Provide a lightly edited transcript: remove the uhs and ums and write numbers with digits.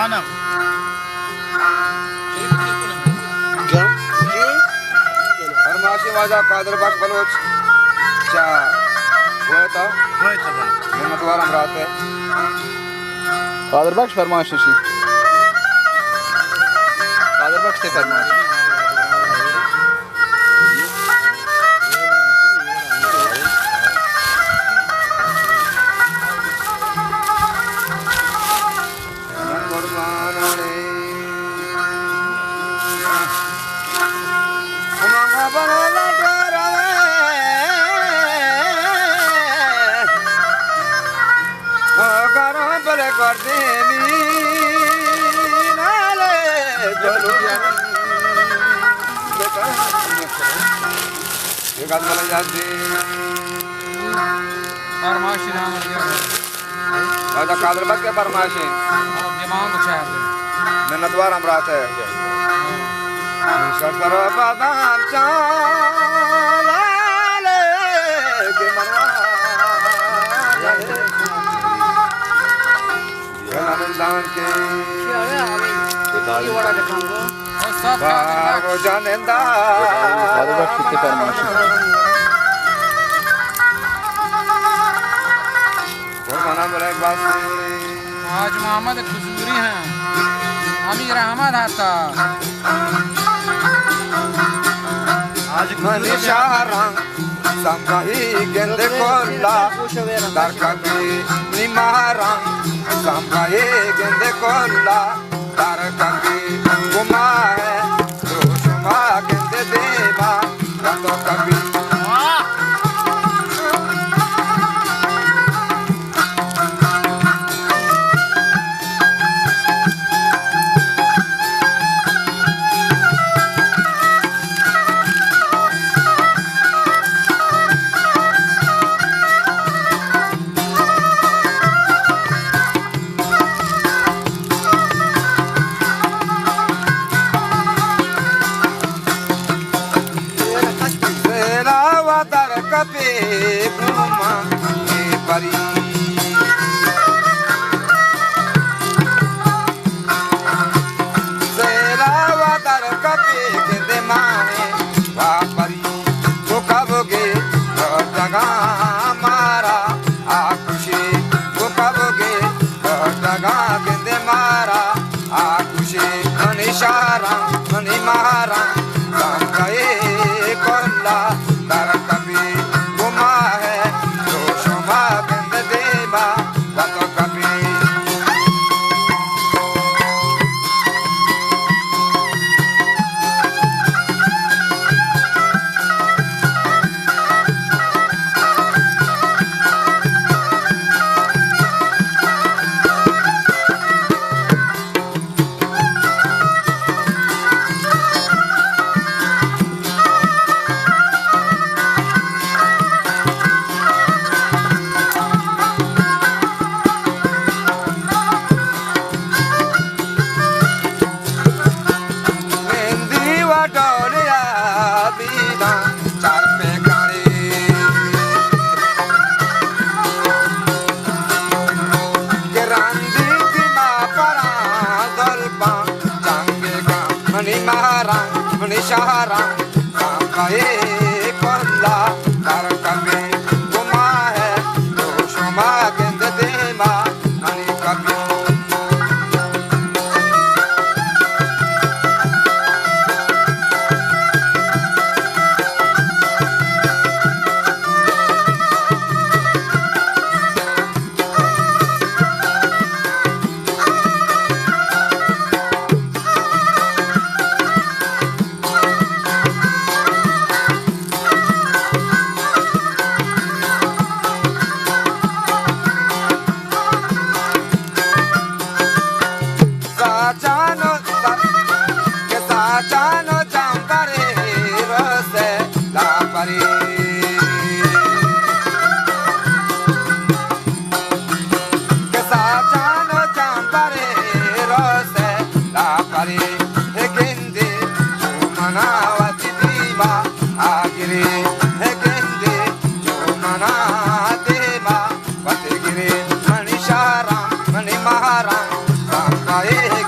आना फरमाशी माझा कादरबाग बलोच चा होता हिम्मतवार अमरात है कादरबाग फरमाशी शी कादरबाग से फरमाशी कादरबाग के फरमाशी मिन्नतवार अमरात है शकर बादाम चाले के मनवा नंदान के बागो जानंदा कादरबाग के फरमाशी आज मोहम्मद खुशबूरी हैं अमीर अहमद आता आज मनीषारा संभाही गेंदे कोला दरकबी निमारा संभाही गेंदे कोला दरकबी गुमा है रोशमा गेंदे देवा तो कभी sambaye